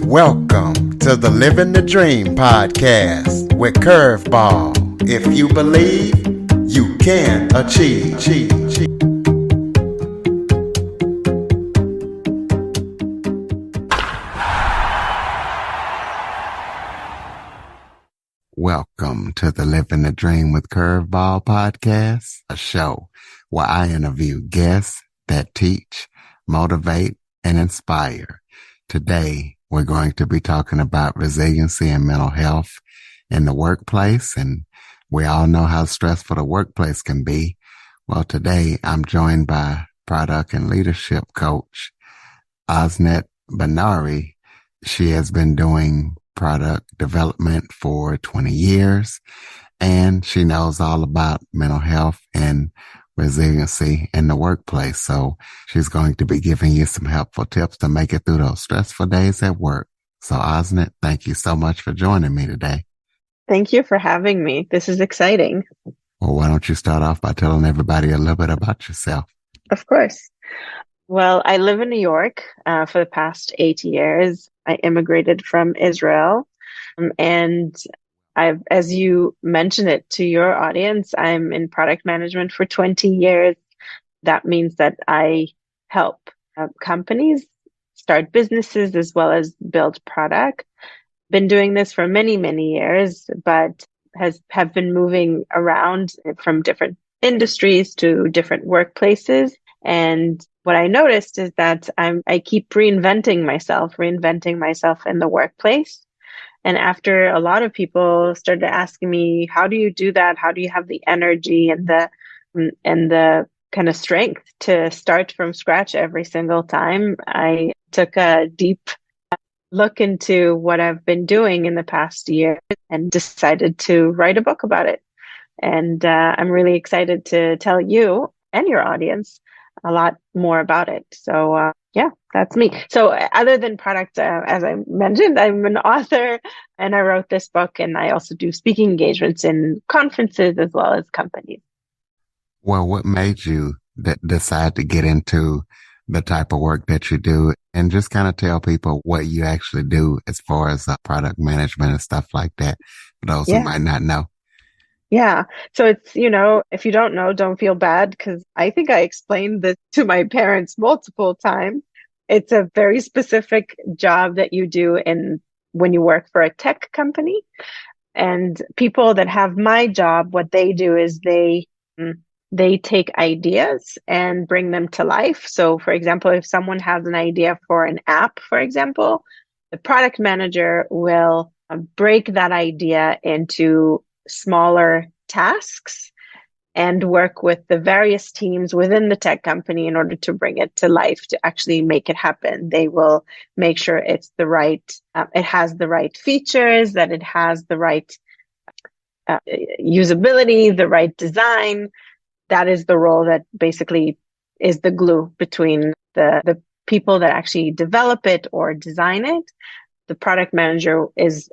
Welcome to the Living the Dream podcast with Curveball. If you believe, you can achieve. Welcome to the Living the Dream with Curveball podcast, a show where I interview guests that teach, motivate, and inspire. Today, we're going to be talking about resiliency and mental health in the workplace, and we all know how stressful the workplace can be. Well, today I'm joined by product and leadership coach Osnat Benari. She has been doing product development for 20 years, and she knows all about mental health and resiliency in the workplace. So she's going to be giving you some helpful tips to make it through those stressful days at work. So Osnat, thank you so much for joining me today. Thank you for having me. This is exciting. Well, why don't you start off by telling everybody a little bit about yourself? Of course. Well, I live in New York for the past 8 years. I immigrated from Israel, and as you mentioned it to your audience, I'm in product management for 20 years. That means that I help companies start businesses as well as build product. Been doing this for many, many years, but have been moving around from different industries to different workplaces. And what I noticed is that I keep reinventing myself in the workplace. And after a lot of people started asking me, how do you do that? How do you have the energy and the kind of strength to start from scratch every single time? I took a deep look into what I've been doing in the past year and decided to write a book about it. And I'm really excited to tell you and your audience a lot more about it. So yeah, that's me. So other than product, as I mentioned, I'm an author and I wrote this book, and I also do speaking engagements in conferences as well as companies. Well, what made you decide to get into the type of work that you do, and just kind of tell people what you actually do as far as product management and stuff like that, for those who might not know? Yeah. So it's, if you don't know, don't feel bad, because I think I explained this to my parents multiple times. It's a very specific job that you do when you work for a tech company. And people that have my job, what they do is they take ideas and bring them to life. So for example, if someone has an idea for an app, for example, the product manager will break that idea into smaller tasks and work with the various teams within the tech company in order to bring it to life, to actually make it happen. They will make sure it's the right, it has the right features, that it has the right usability, the right design. That is the role that basically is the glue between the people that actually develop it or design it. The product manager is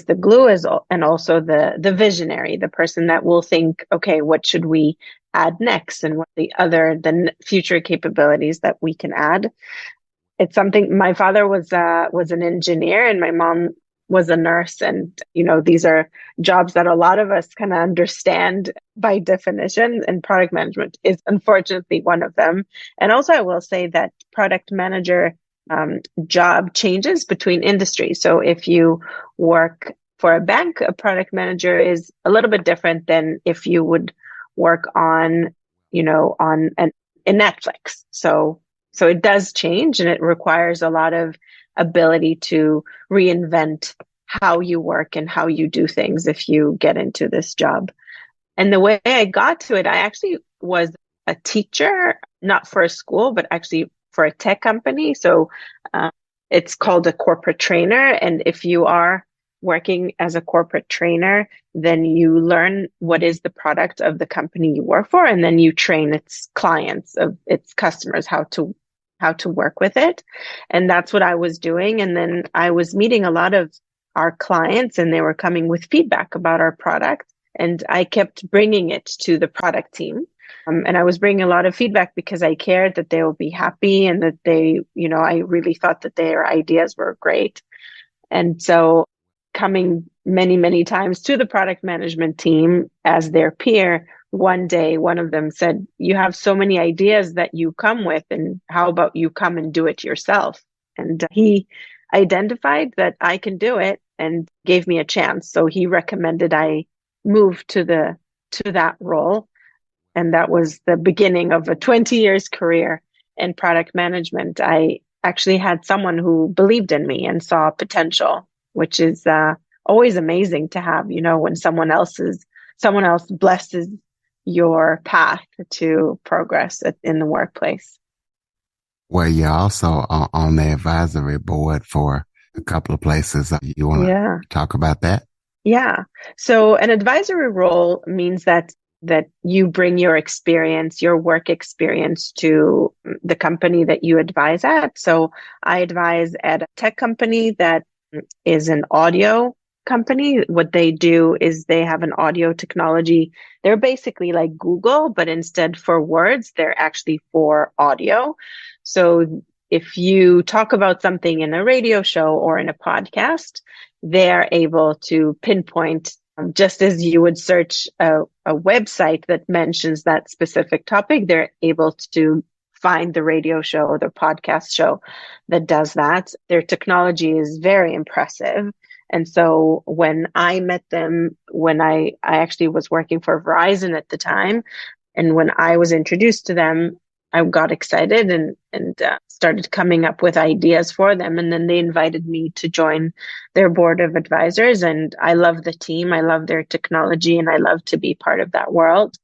the glue, and also the visionary, the person that will think, okay, what should we add next, and what the future capabilities that we can add. It's something, my father was an engineer and my mom was a nurse, and these are jobs that a lot of us kind of understand by definition, and product management is unfortunately one of them. And also I will say that product manager job changes between industries. So if you work for a bank, a product manager is a little bit different than if you would work in Netflix. So it does change, and it requires a lot of ability to reinvent how you work and how you do things if you get into this job. And the way I got to it, I actually was a teacher, not for a school, but actually for a tech company. So it's called a corporate trainer. And if you are working as a corporate trainer, then you learn what is the product of the company you work for, and then you train its clients, of its customers, how to work with it. And that's what I was doing. And then I was meeting a lot of our clients, and they were coming with feedback about our product. And I kept bringing it to the product team. And I was bringing a lot of feedback because I cared that they will be happy and that I really thought that their ideas were great. And so coming many, many times to the product management team as their peer, one day one of them said, "You have so many ideas that you come with, and how about you come and do it yourself?" And he identified that I can do it and gave me a chance. So he recommended I move to that role. And that was the beginning of a 20 years career in product management. I actually had someone who believed in me and saw potential, which is always amazing to have, when someone else blesses your path to progress in the workplace. Well, you're also on the advisory board for a couple of places. You want to Yeah. talk about that? Yeah. So an advisory role means that you bring your experience, your work experience to the company that you advise at. So I advise at a tech company that is an audio company. What they do is they have an audio technology. They're basically like Google, but instead for words, they're actually for audio. So if you talk about something in a radio show or in a podcast, they're able to pinpoint, just as you would search a website that mentions that specific topic, they're able to find the radio show or the podcast show that does that. Their technology is very impressive. And so when I met them, when I actually was working for Verizon at the time, and when I was introduced to them, I got excited and started coming up with ideas for them. And then they invited me to join their board of advisors. And I love the team. I love their technology and I love to be part of that world.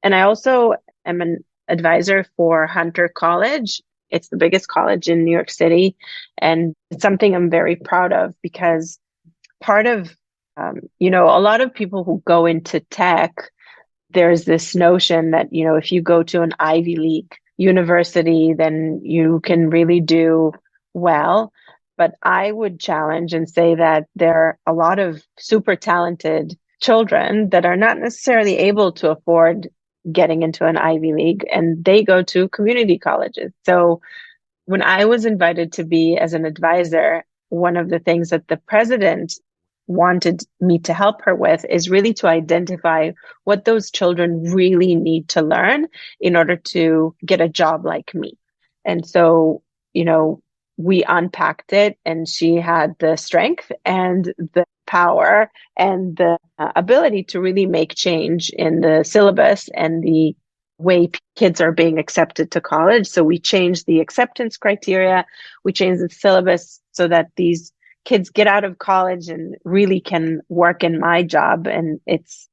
And I also am an advisor for Hunter College. It's the biggest college in New York City. And it's something I'm very proud of because part of, a lot of people who go into tech, there's this notion that, if you go to an Ivy League university, then you can really do well. But I would challenge and say that there are a lot of super talented children that are not necessarily able to afford getting into an Ivy League and they go to community colleges. So when I was invited to be as an advisor, one of the things that the president wanted me to help her with is really to identify what those children really need to learn in order to get a job like me. And so, we unpacked it and she had the strength and the power and the ability to really make change in the syllabus and the way kids are being accepted to college. So we changed the acceptance criteria, we changed the syllabus so that these kids get out of college and really can work in my job. And it's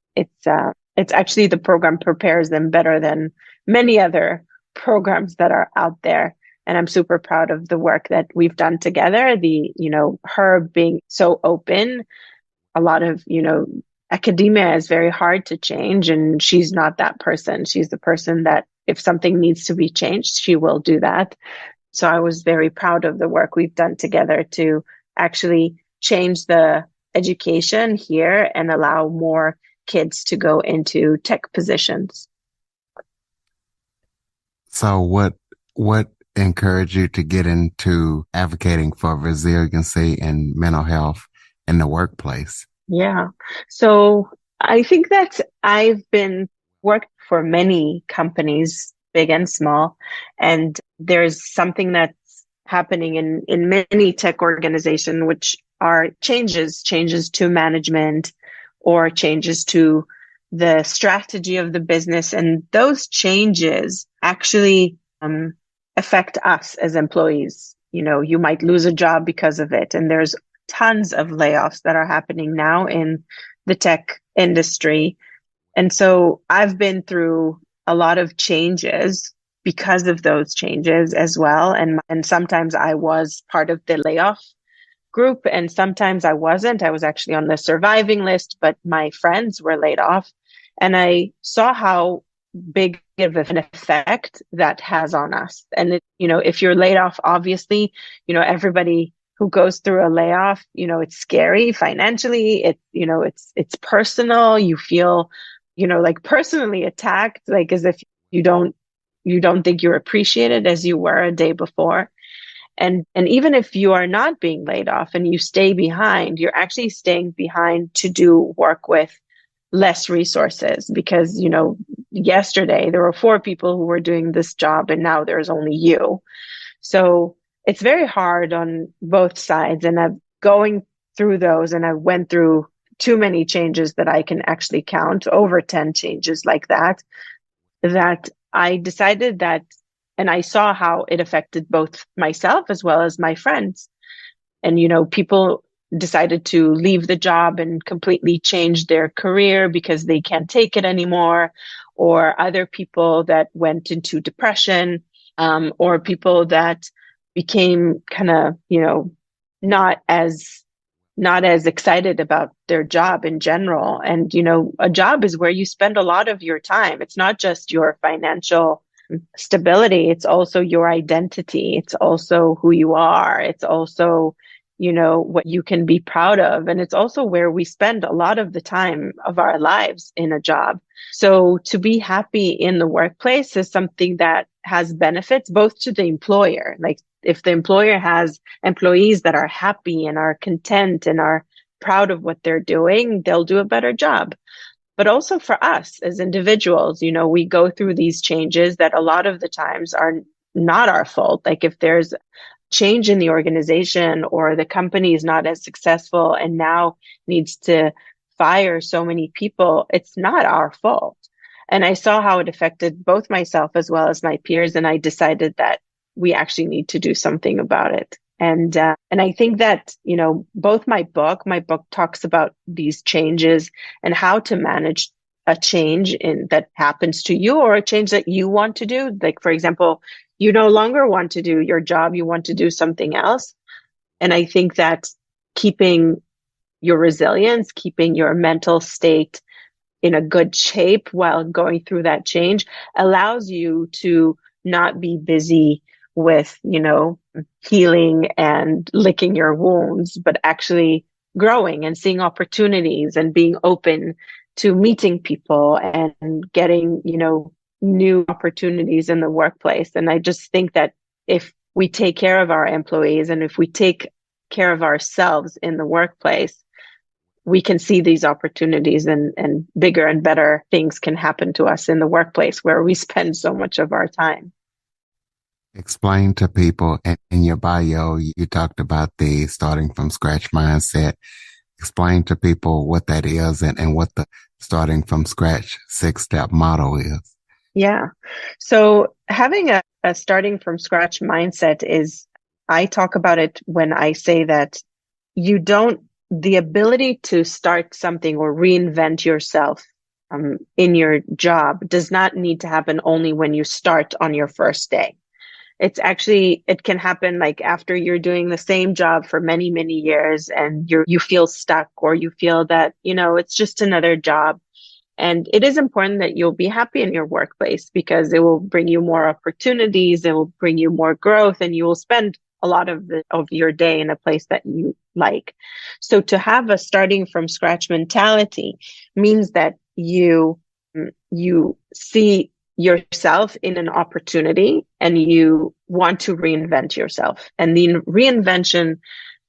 actually the program prepares them better than many other programs that are out there. And I'm super proud of the work that we've done together. Her being so open, a lot of, academia is very hard to change. And she's not that person. She's the person that if something needs to be changed, she will do that. So I was very proud of the work we've done together to actually change the education here and allow more kids to go into tech positions. So what encouraged you to get into advocating for resiliency and mental health in the workplace? Yeah. So I think that I've been worked for many companies, big and small, and there's something that's happening in many tech organizations, which are changes to management or changes to the strategy of the business. And those changes actually affect us as employees. You might lose a job because of it. And there's tons of layoffs that are happening now in the tech industry. And so I've been through a lot of changes because of those changes as well. And sometimes I was part of the layoff group and sometimes I wasn't. I was actually on the surviving list, but my friends were laid off. And I saw how big of an effect that has on us. And if you're laid off, obviously, everybody who goes through a layoff, it's scary financially. It's personal. You feel like personally attacked, like as if you don't you don't think you're appreciated as you were a day before. And even if you are not being laid off and you stay behind, you're actually staying behind to do work with less resources because, yesterday there were four people who were doing this job and now there's only you. So it's very hard on both sides. And I'm going through those, and I went through too many changes that I can actually count, over 10 changes like that I decided that, and I saw how it affected both myself as well as my friends. And, people decided to leave the job and completely change their career because they can't take it anymore, or other people that went into depression, or people that became kind of, not as not as excited about their job in general. And, a job is where you spend a lot of your time. It's not just your financial stability, it's also your identity. It's also who you are. It's also, what you can be proud of. And it's also where we spend a lot of the time of our lives in a job. So to be happy in the workplace is something that has benefits both to the employer. Like if the employer has employees that are happy and are content and are proud of what they're doing, they'll do a better job. But also for us as individuals, we go through these changes that a lot of the times are not our fault. Like if there's change in the organization or the company is not as successful and now needs to fire so many people, it's not our fault. And I saw how it affected both myself as well as my peers. And I decided that we actually need to do something about it. And I think that, both my book talks about these changes and how to manage a change in that happens to you or a change that you want to do. Like, for example, you no longer want to do your job, you want to do something else. And I think that keeping your resilience, keeping your mental state in a good shape while going through that change allows you to not be busy with, healing and licking your wounds, but actually growing and seeing opportunities and being open to meeting people and getting, new opportunities in the workplace. And I just think that if we take care of our employees and if we take care of ourselves in the workplace, we can see these opportunities and bigger and better things can happen to us in the workplace where we spend so much of our time. Explain to people in your bio, you talked about the starting from scratch mindset. Explain to people what that is and what the starting from scratch 6-step model is. Yeah. So having a starting from scratch mindset is, I talk about it when I say that the ability to start something or reinvent yourself in your job does not need to happen only when you start on your first day. It can happen like after you're doing the same job for many, many years and you feel stuck or you feel that, it's just another job. And it is important that you'll be happy in your workplace because it will bring you more opportunities, it will bring you more growth, and you will spend a lot of your day in a place that you like. So to have a starting from scratch mentality means that you see yourself in an opportunity and you want to reinvent yourself. And the reinvention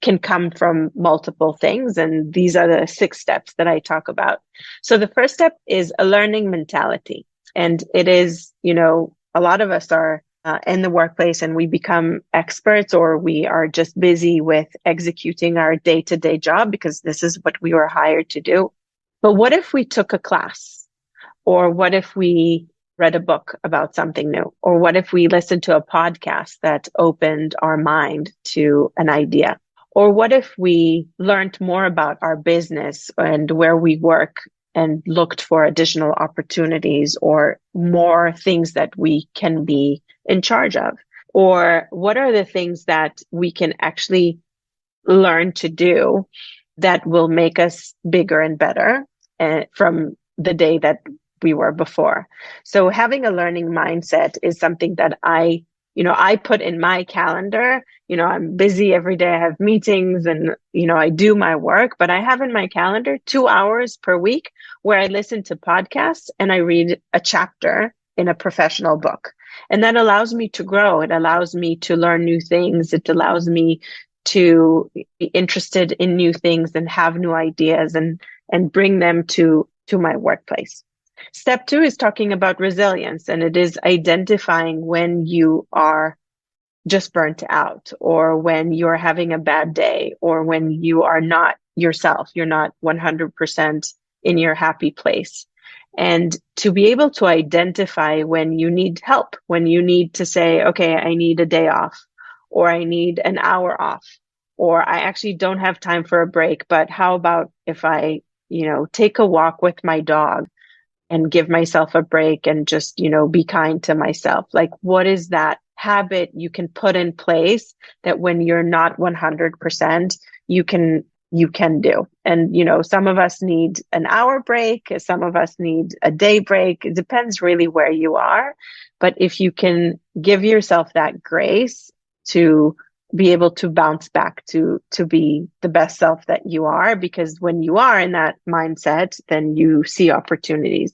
can come from multiple things. And these are the 6 steps that I talk about. So the first step is a learning mentality. And it is, a lot of us are in the workplace and we become experts or we are just busy with executing our day-to-day job because this is what we were hired to do. But what if we took a class? Or what if we read a book about something new? Or what if we listened to a podcast that opened our mind to an idea? Or what if we learned more about our business and where we work and looked for additional opportunities or more things that we can be in charge of? Or what are the things that we can actually learn to do that will make us bigger and better from the day that we were before? So having a learning mindset is something that I I put in my calendar, I'm busy every day. I have meetings and, I do my work, but I have in my calendar 2 hours per week where I listen to podcasts and I read a chapter in a professional book. And that allows me to grow. It allows me to learn new things. It allows me to be interested in new things and have new ideas and bring them to my workplace. Step two is talking about resilience, and it is identifying when you are just burnt out, or when you're having a bad day, or when you are not yourself, you're not 100% in your happy place. And to be able to identify when you need help, when you need to say, okay, I need a day off, or I need an hour off, or I actually don't have time for a break, but how about if I, take a walk with my dog and give myself a break and just, be kind to myself. Like, what is that habit you can put in place that when you're not 100%, you can do? And, some of us need an hour break. Some of us need a day break. It depends really where you are. But if you can give yourself that grace to be able to bounce back to be the best self that you are, because when you are in that mindset, then you see opportunities.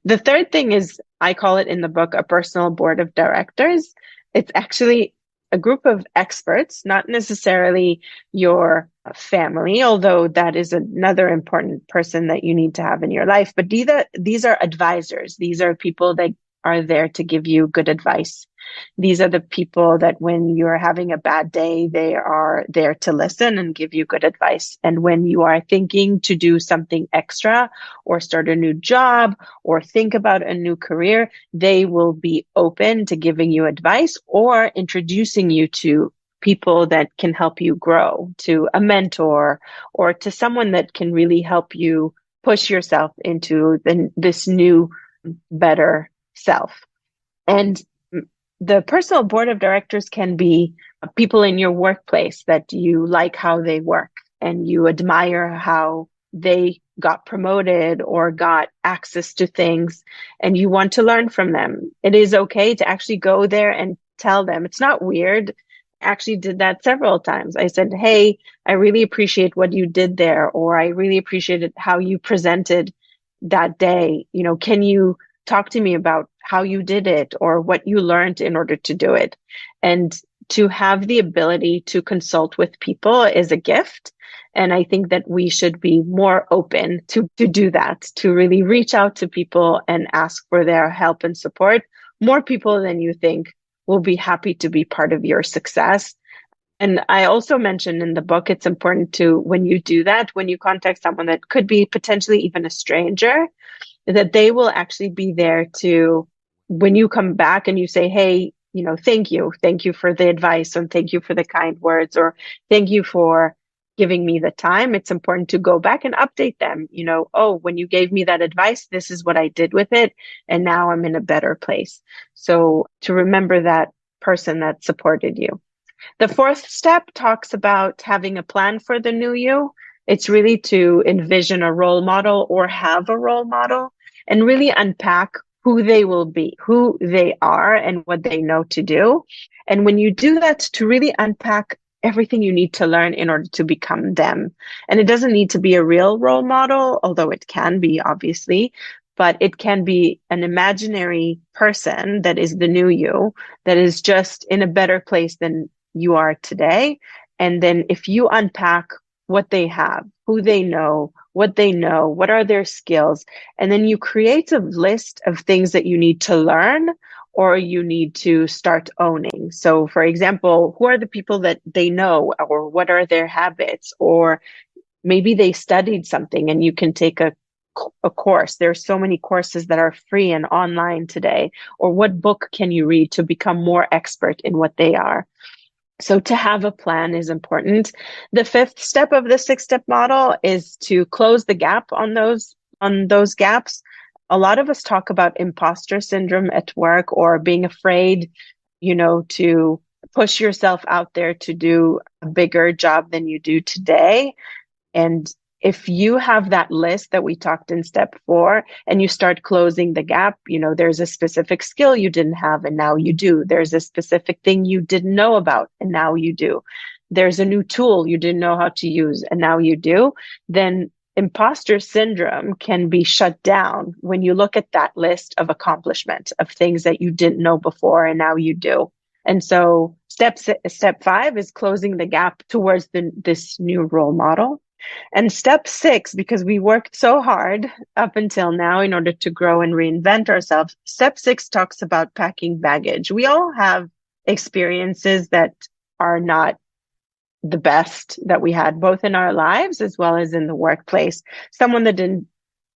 The third thing is, I call it in the book, a personal board of directors. It's actually a group of experts, not necessarily your family, although that is another important person that you need to have in your life. But these are advisors. These are people that are there to give you good advice. These are the people that when you're having a bad day, they are there to listen and give you good advice. And when you are thinking to do something extra or start a new job or think about a new career, they will be open to giving you advice or introducing you to people that can help you grow, to a mentor or to someone that can really help you push yourself into this new, better self. And the personal board of directors can be people in your workplace that you like how they work and you admire how they got promoted or got access to things and you want to learn from them. It is okay to actually go there and tell them. It's not weird. I actually did that several times. I said, hey, I really appreciate what you did there, or I really appreciated how you presented that day. Can you talk to me about how you did it or what you learned in order to do it? And to have the ability to consult with people is a gift. And I think that we should be more open to do that, to really reach out to people and ask for their help and support. More people than you think will be happy to be part of your success. And I also mentioned in the book, it's important to, when you do that, when you contact someone that could be potentially even a stranger, that they will actually be there to, when you come back and you say, hey, thank you. Thank you for the advice, and thank you for the kind words, or thank you for giving me the time. It's important to go back and update them. Oh, when you gave me that advice, this is what I did with it. And now I'm in a better place. So to remember that person that supported you. The fourth step talks about having a plan for the new you. It's really to envision a role model or have a role model and really unpack who they will be, who they are, and what they know to do. And when you do that, to really unpack everything you need to learn in order to become them. And it doesn't need to be a real role model, although it can be, obviously, but it can be an imaginary person that is the new you, that is just in a better place than you are today. And then if you unpack what they have, who they know, what are their skills, and then you create a list of things that you need to learn or you need to start owning. So for example, who are the people that they know, or what are their habits, or maybe they studied something and you can take a course. There's so many courses that are free and online today. Or what book can you read to become more expert in what they are? So to have a plan is important. The fifth step of the 6-step model is to close the gap on those gaps. A lot of us talk about imposter syndrome at work, or being afraid, to push yourself out there to do a bigger job than you do today. And if you have that list that we talked in step 4 and you start closing the gap, there's a specific skill you didn't have and now you do. There's a specific thing you didn't know about and now you do. There's a new tool you didn't know how to use and now you do. Then imposter syndrome can be shut down when you look at that list of accomplishment of things that you didn't know before and now you do. And so step 5 is closing the gap towards this new role model. And step 6, because we worked so hard up until now in order to grow and reinvent ourselves, step 6 talks about packing baggage. We all have experiences that are not the best that we had, both in our lives as well as in the workplace. Someone that didn't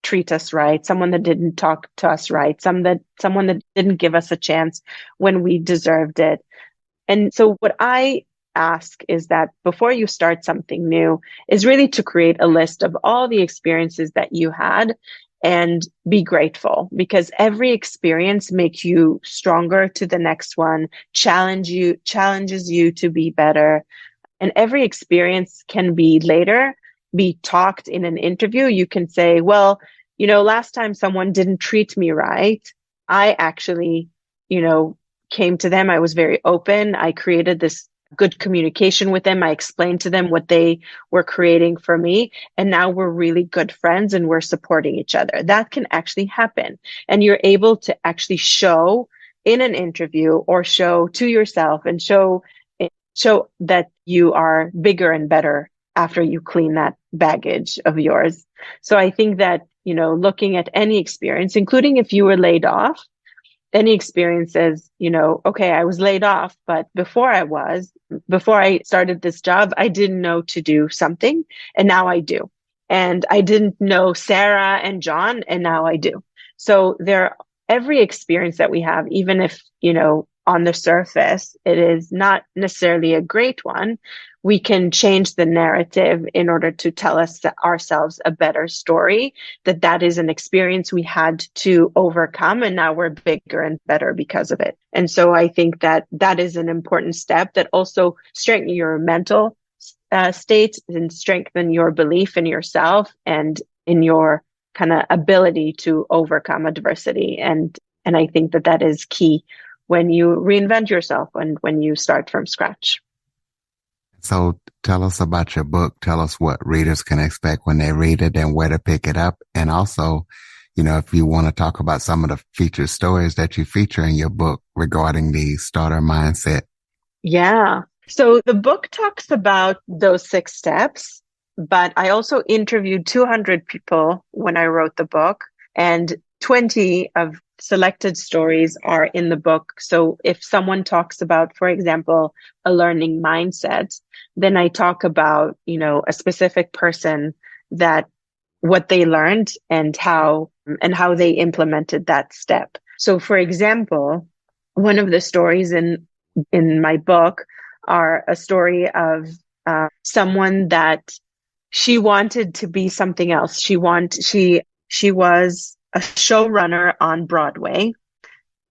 treat us right, someone that didn't talk to us right, someone that didn't give us a chance when we deserved it. And so what I ask is that before you start something new is really to create a list of all the experiences that you had and be grateful, because every experience makes you stronger to the next one, challenges you to be better. And every experience can be talked in an interview. You can say, well, last time someone didn't treat me right, I actually, came to them. I was very open. I created this good communication with them. I explained to them what they were creating for me. And now we're really good friends and we're supporting each other. That can actually happen. And you're able to actually show in an interview or show to yourself and show that you are bigger and better after you clean that baggage of yours. So I think that, looking at any experience, including if you were laid off, any experience says, okay, I was laid off, but before I started this job, I didn't know to do something and now I do. And I didn't know Sarah and John and now I do. So every experience that we have, even if, on the surface, it is not necessarily a great one, we can change the narrative in order to tell ourselves a better story, that is an experience we had to overcome and now we're bigger and better because of it. And so I think that is an important step that also strengthens your mental state and strengthen your belief in yourself and in your kind of ability to overcome adversity. And I think that is key when you reinvent yourself and when you start from scratch. So tell us about your book. Tell us what readers can expect when they read it and where to pick it up. And also, if you want to talk about some of the featured stories that you feature in your book regarding the starter mindset. Yeah. So the book talks about those 6 steps, but I also interviewed 200 people when I wrote the book, and 20 of selected stories are in the book. So if someone talks about, for example, a learning mindset, then I talk about, a specific person, that what they learned and how they implemented that step. So for example, one of the stories in my book are a story of someone that she wanted to be something else. She was a showrunner on Broadway.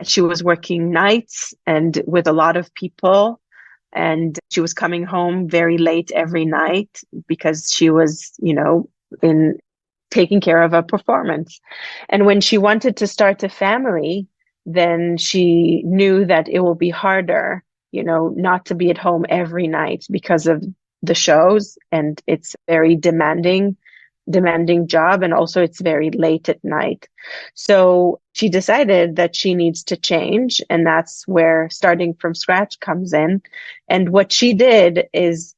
She was working nights and with a lot of people, and she was coming home very late every night because she was, in taking care of a performance. And when she wanted to start a family, then she knew that it will be harder, not to be at home every night because of the shows, and it's very demanding job, and also it's very late at night. So she decided that she needs to change, and that's where starting from scratch comes in. And what she did is,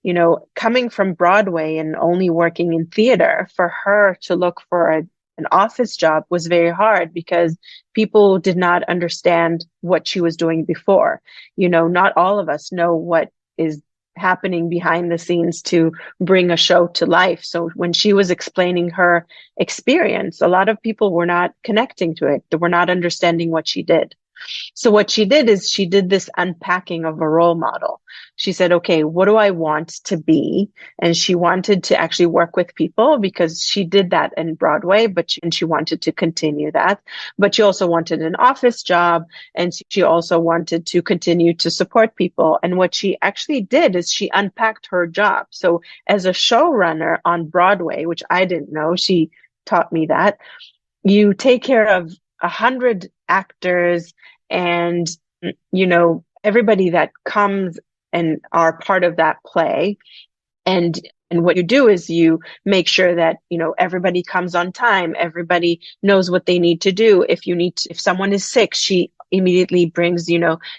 coming from Broadway and only working in theater, for her to look for an office job was very hard because people did not understand what she was doing before. Not all of us know what is happening behind the scenes to bring a show to life. So when she was explaining her experience, a lot of people were not connecting to it. They were not understanding what she did. So what she did is she did this unpacking of a role model. she said, okay, what do I want to be? And she wanted to actually work with people because she did that in Broadway, and she wanted to continue that. But she also wanted an office job, and she also wanted to continue to support people. And what she actually did is she unpacked her job. So as a showrunner on Broadway, which I didn't know, she taught me that you take care of 100 actors and, everybody that comes and are part of that play. And and what you do is you make sure that, everybody comes on time, everybody knows what they need to do. If someone is sick, she immediately brings,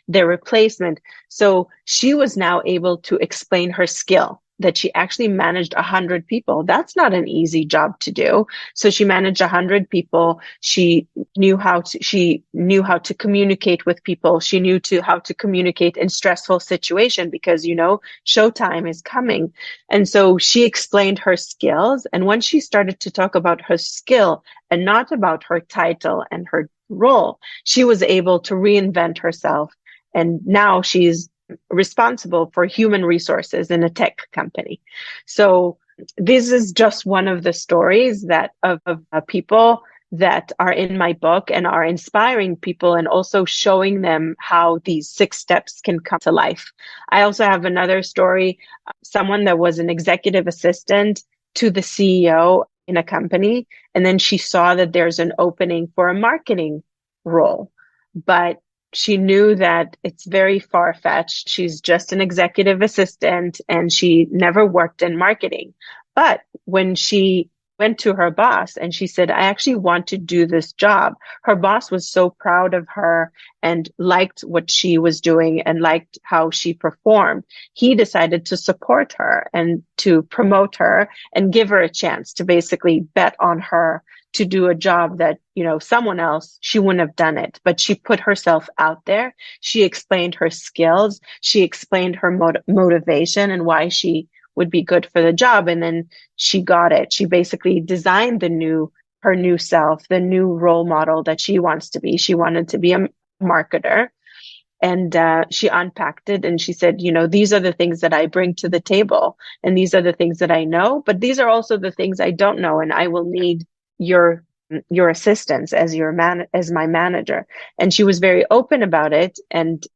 their replacement. So she was now able to explain her skill that she actually managed 100 people. That's not an easy job to do. So she managed 100 people. She knew how to communicate with people. She knew how to communicate in stressful situation because, showtime is coming. And so she explained her skills. And when she started to talk about her skill and not about her title and her role, she was able to reinvent herself. And now she's responsible for human resources in a tech company. So this is just one of the stories that of people that are in my book and are inspiring people and also showing them how these 6 steps can come to life. I also have another story, someone that was an executive assistant to the CEO in a company, and then she saw that there's an opening for a marketing role, but she knew that it's very far-fetched. She's just an executive assistant and she never worked in marketing. But when she went to her boss and she said, I actually want to do this job, her boss was so proud of her and liked what she was doing and liked how she performed. He decided to support her and to promote her and give her a chance to basically bet on her to do a job that, someone else, she wouldn't have done it. But she put herself out there. She explained her skills. She explained her motivation and why she would be good for the job. And then she got it. She basically designed her new self, the new role model that she wants to be. She wanted to be a marketer. And she unpacked it and she said, these are the things that I bring to the table. And these are the things that I know. But these are also the things I don't know. And I will need your assistance as as my manager. And she was very open about it and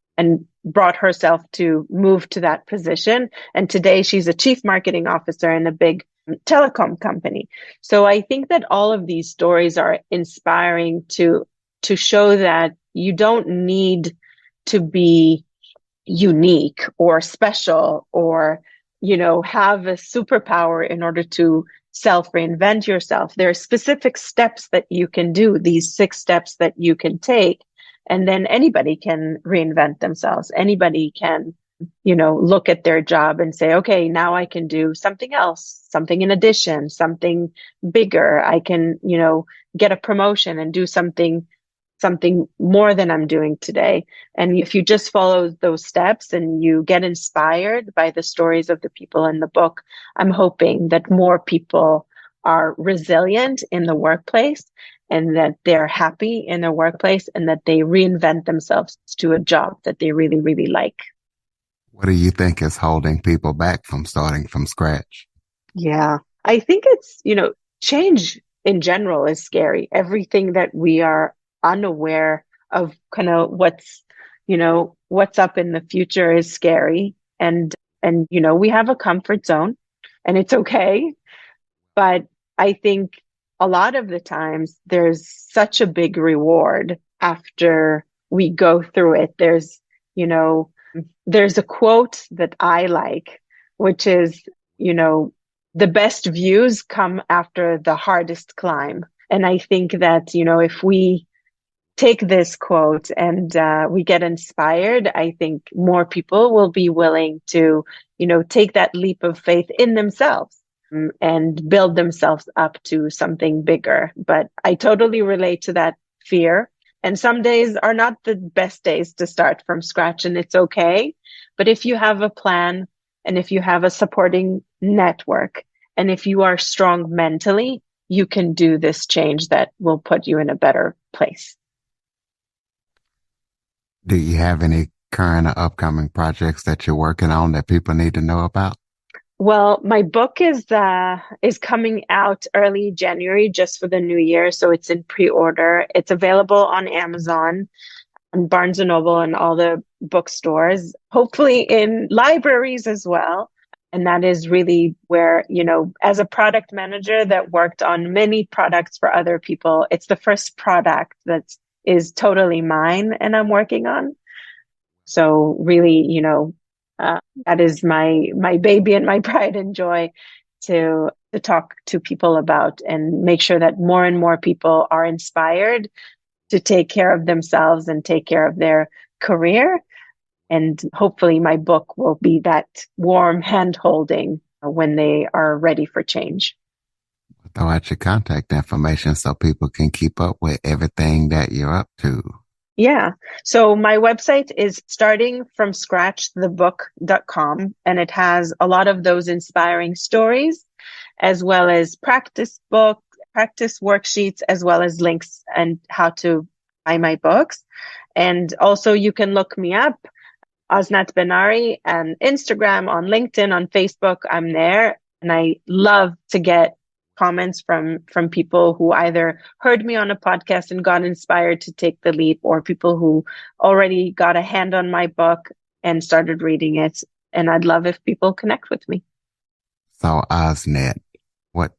brought herself to move to that position. And today she's a chief marketing officer in a big telecom company. So I think that all of these stories are inspiring to show that you don't need to be unique or special or, have a superpower in order to self reinvent yourself. There are specific steps that you can do, these 6 steps that you can take, and then anybody can reinvent themselves. Anybody can, look at their job and say, okay, now I can do something else, something in addition, something bigger. I can, get a promotion and do something more than I'm doing today. And if you just follow those steps and you get inspired by the stories of the people in the book, I'm hoping that more people are resilient in the workplace and that they're happy in their workplace and that they reinvent themselves to a job that they really, really like. What do you think is holding people back from starting from scratch? Yeah, I think it's, change in general is scary. Everything that we are unaware of kind of what's up in the future is scary. And we have a comfort zone and it's okay. But I think a lot of the times there's such a big reward after we go through it. You know, there's a quote that I like, which is, you know, the best views come after the hardest climb. And I think that, if we take this quote and we get inspired, I think more people will be willing to, take that leap of faith in themselves and build themselves up to something bigger. But I totally relate to that fear. And some days are not the best days to start from scratch, and it's okay. But if you have a plan and if you have a supporting network and if you are strong mentally, you can do this change that will put you in a better place. Do you have any current or upcoming projects that you're working on that people need to know about? Well, my book is coming out early January just for the new year, so it's in pre-order. It's available on Amazon and Barnes and Noble and all the bookstores, hopefully in libraries as well. And that is really where, as a product manager that worked on many products for other people, it's the first product that is totally mine and I'm working on. So really, that is my baby and my pride and joy to talk to people about and make sure that more and more people are inspired to take care of themselves and take care of their career. And hopefully my book will be that warm hand holding when they are ready for change. Throw out your contact information so people can keep up with everything that you're up to. Yeah. So my website is startingfromscratchthebook.com, and it has a lot of those inspiring stories, as well as practice worksheets, as well as links and how to buy my books. And also you can look me up, Osnat Benari, on Instagram, on LinkedIn, on Facebook. I'm there. And I love to get comments from people who either heard me on a podcast and got inspired to take the leap, or people who already got a hand on my book and started reading it. And I'd love if people connect with me. So Osnet, what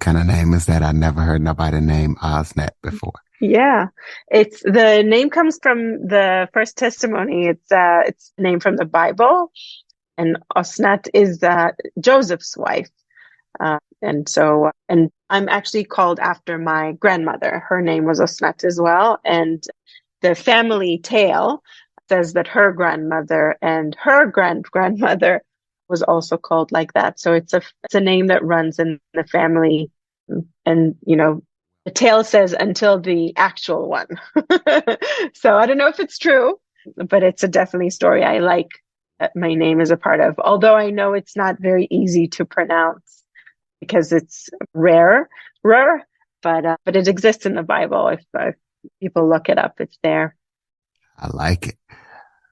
kind of name is that? I never heard nobody name Osnet before. Yeah, the name comes from the first testimony. It's a name from the Bible, and Osnat is Joseph's wife. And I'm actually called after my grandmother. Her name was Osnat as well. And the family tale says that her grandmother and her grandmother was also called like that. So it's a name that runs in the family. And, the tale says until the actual one. So I don't know if it's true, but it's a definitely story I like that my name is a part of. Although I know it's not very easy to pronounce, because it's rare, but it exists in the Bible. If people look it up, it's there. I like it.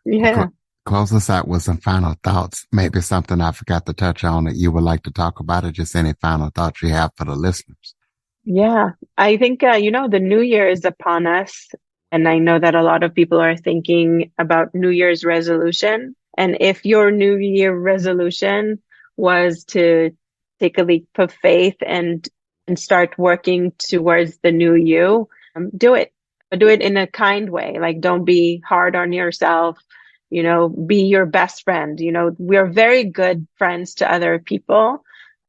Yeah. Close us out with some final thoughts. Maybe something I forgot to touch on that you would like to talk about, or just any final thoughts you have for the listeners. Yeah, I think, the new year is upon us. And I know that a lot of people are thinking about New Year's resolution. And if your New Year resolution was to take a leap of faith and start working towards the new you, do it. But do it in a kind way. Like, don't be hard on yourself. Be your best friend. We're very good friends to other people,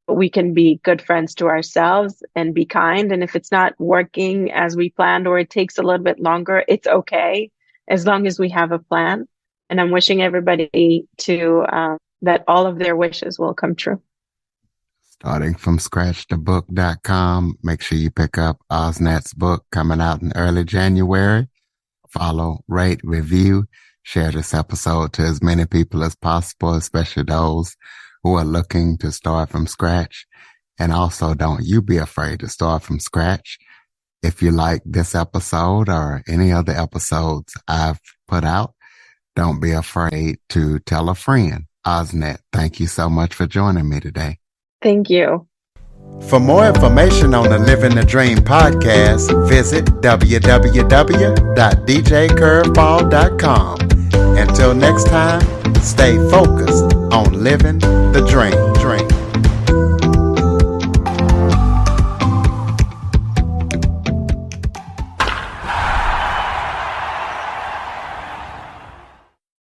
but we can be good friends to ourselves and be kind. And if it's not working as we planned, or it takes a little bit longer, it's okay, as long as we have a plan. And I'm wishing everybody that all of their wishes will come true. Starting from scratchthebook.com. Make sure you pick up Osnat's book coming out in early January. Follow, rate, review, share this episode to as many people as possible, especially those who are looking to start from scratch. And also, don't you be afraid to start from scratch. If you like this episode or any other episodes I've put out, don't be afraid to tell a friend. Osnat, thank you so much for joining me today. Thank you. For more information on the Living the Dream podcast, visit www.djcurveball.com. Until next time, stay focused on living the dream.